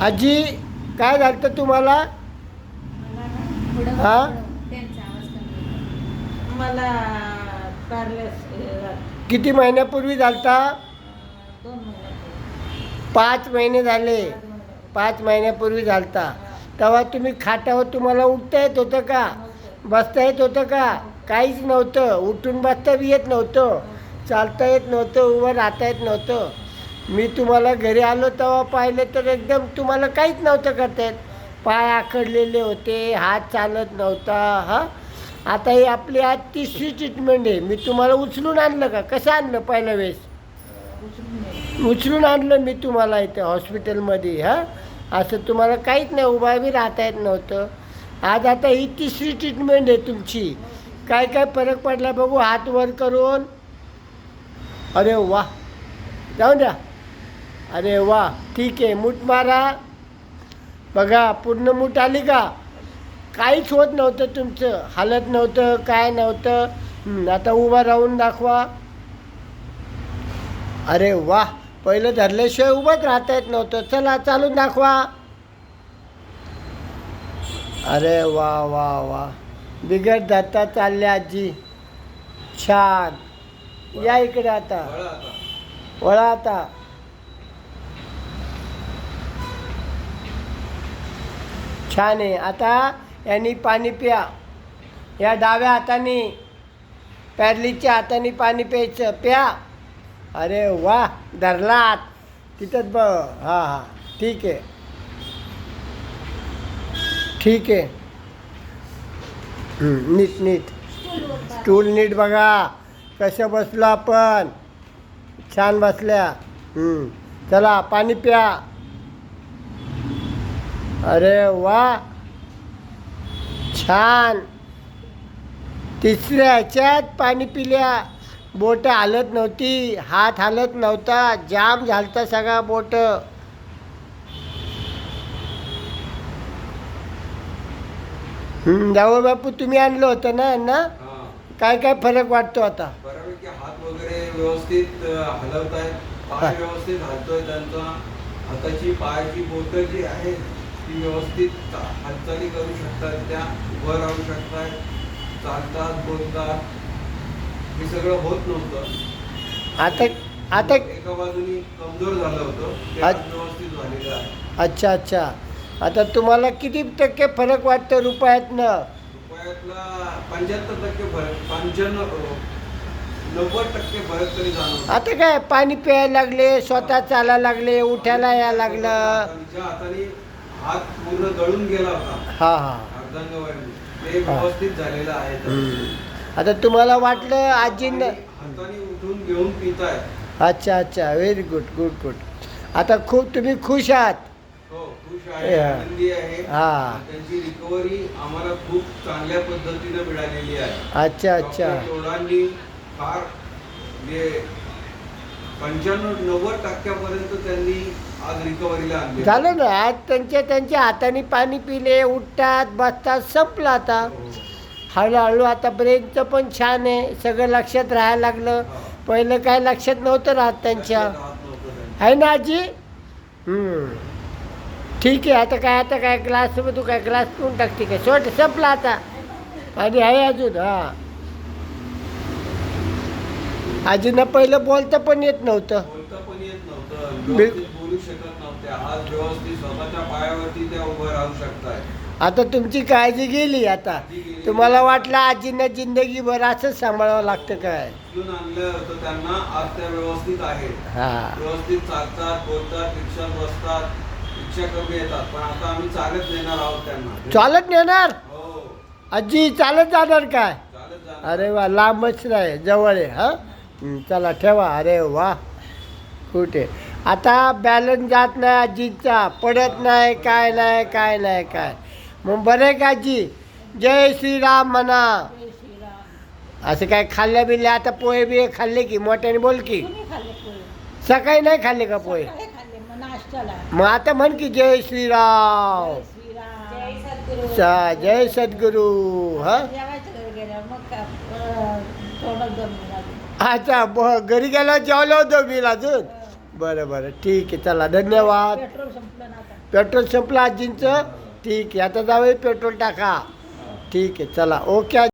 आजी काय झालं तुम्हाला? हा मला पॅरलेस किती महिन्यापूर्वी झालता? 2 महिन्यापूर्वी. 5 महिने झाले. 5 महिन्यापूर्वी झालता. तेव्हा तुम्ही खाटावर तुम्हाला उठता येत होतं का? बसता येत होतं का? काहीच नव्हतं. उठून बसता बी येत नव्हतं. चालता येत नव्हतं. उभं राहता येत नव्हतं. मी तुम्हाला घरी आलो तेव्हा पाहिलं तर एकदम तुम्हाला काहीच नव्हतं करता येत. पाय आखडलेले होते, हात चालत नव्हता. हां, आता ही आपली आज 3री ट्रीटमेंट आहे. मी तुम्हाला उचलून आणलं का? कसं आणलं पहिल्या वेळेस? उचलून आणलं मी तुम्हाला इथं हॉस्पिटलमध्ये. हां, असं तुम्हाला काहीच नाही, उभा बी राहता येत नव्हतं. आज आता ही 3री ट्रीटमेंट आहे तुमची. काय काय फरक पडला बघू हात वर करून. अरे वा, जाऊन द्या. अरे वा, ठीक आहे. मूठ मारा. बघा पूर्ण मूठ आली का? काहीच होत नव्हतं तुमचं, हालत नव्हतं, काय नव्हतं. आता उभा राहून दाखवा. अरे वा, पहिलं धरल्याशिवाय उभंच राहता येत नव्हतं. चला चालून दाखवा. अरे वा वा वा, बिगड धरता चालले आजी. छान. या इकडे आता. वळा आता. छान आहे. आता यांनी पाणी प्या. या डाव्या हाताने, पॅरलीच्या हाताने पाणी प्यायचं. प्या. अरे वा, धरलात तिथंच ब. हां हां, ठीक आहे, ठीक आहे. नीट नीट. स्टूल नीट बघा कसं बसलो आपण. छान बसल्या. चला पाणी प्या. अरे वा, छान. 3ऱ्या ह्याच्यात पाणी पिल्या. बोट हालत नव्हती, हात हालत नव्हता, जाम झालता सगळा बोट. जावं बापू, तुम्ही आणलं होतं ना यांना? काय काय फरक वाटतो आता? बऱ्यापैकी हात वगैरे व्यवस्थित हलवत आहेत, पाय व्यवस्थित हलतोय त्यांचा. हाताची पायाची बोटं जी आहेत ती व्यवस्थित हालचाली करू शकतात, त्या उभं राहू शकतात, चालतात, बोलतात. हे सगळं होत नव्हतं. आता आता एका बाजूनी कमजोर झालं होतं, ते आज व्यवस्थित झालेलं आहे. अच्छा अच्छा. आता तुम्हाला किती टक्के फरक वाटतं रुपयातनं? रुपयातला 75% फरक, 95 90% फरक तरी जाणवतो. आता काय पाणी प्यायला लागले, स्वतः चालायला लागले, उठायला यायला लागलं. तिच्या हाताने हात पूर्ण गळून गेला होता. हां हां. अर्धांगवाडी ते व्यवस्थित झालेलं आहे. आता तुम्हाला वाटलं आजींना? हाताने उठून घेऊन पिताय. अच्छा अच्छा, व्हेरी गुड गुड गुड. आता खूप तुम्ही खुश आहात? हो, खुश आहे, आनंदी आहे. हां. त्यांची रिकव्हरी आम्हाला खूप चांगल्या पद्धतीने मिळालेली आहे. अच्छा अच्छा. डॉक्टर तोडांनी फार म्हणजे 95-90% त्यांनी आज रिकव्हरीला आणले. झालं ना, आज त्यांच्या हाताने पाणी पिले, उठतात बसतात, संपलं आता. हळूहळू आता ब्रेनचं पण छान आहे, सगळं लक्षात राहायला लागलं. पहिलं काय लक्षात नव्हतं राहत त्यांच्या. आहे ना आजी? ठीक आहे. आता काय ग्लास तू काय ग्लास पिऊन टाकते काय? संपला आता. आणि आहे अजून. हां, आजींना पहिलं बोलता पण येत नव्हतं. बोलता पण येत नव्हतं, व्यवस्थित बोलू शकत नव्हते. आज व्यवस्थित स्वतःच्या पायावरती त्या उभं राहू शकतायत. आता तुमची काळजी गेली. आता तुम्हाला वाटलं आजींना जिंदगीभर असंच सांभाळावं लागतं काय? उचलून आणलं होतं त्यांना, आज त्या व्यवस्थित आहेत. हां. व्यवस्थित चालतात, बोलतात, रिक्षात बसतात, रिक्षा कमी येतात. पण आता आम्ही चालत नेणार आहोत त्यांना. चालत नेणार? हो, आजी चालत जाणार काय? चालत जाणार. अरे वा, लांबच नाही, जवळ आहे. हां, चला ठेवा. अरे वा, कुठे आता बॅलन्स जात नाही आजीचा, पडत नाही, काय नाही काय नाही काय. मग बरं आहे का आजी? जय श्रीराम म्हणा. जय श्रीराम. असं काय खाल्ल्या बिल्ल्या? आता पोहे बिहे खाल्ले की? मोठ्याने बोल की. तुम्ही खाल्ले पोहे? सकाळी नाही खाल्ले का पोहे? सकाळी खाल्ले, मग नाश्त्याला. मग आता म्हण की जय श्रीराम. जय श्रीराम. जय सद्गुरू. जय सद्गुरू. हां, जेवायचं घरी गेल्यावर मग काय, थोडं जमलं. अच्छा. घरी गेला जेवलं होतं मी अजून. बरं बरं ठीक आहे चला धन्यवाद. पेट्रोल संपलं ना आता. पेट्रोल संपलं आजींचं. ठीक आहे आता जाऊया पेट्रोल टाका. ठीक आहे चला ओके.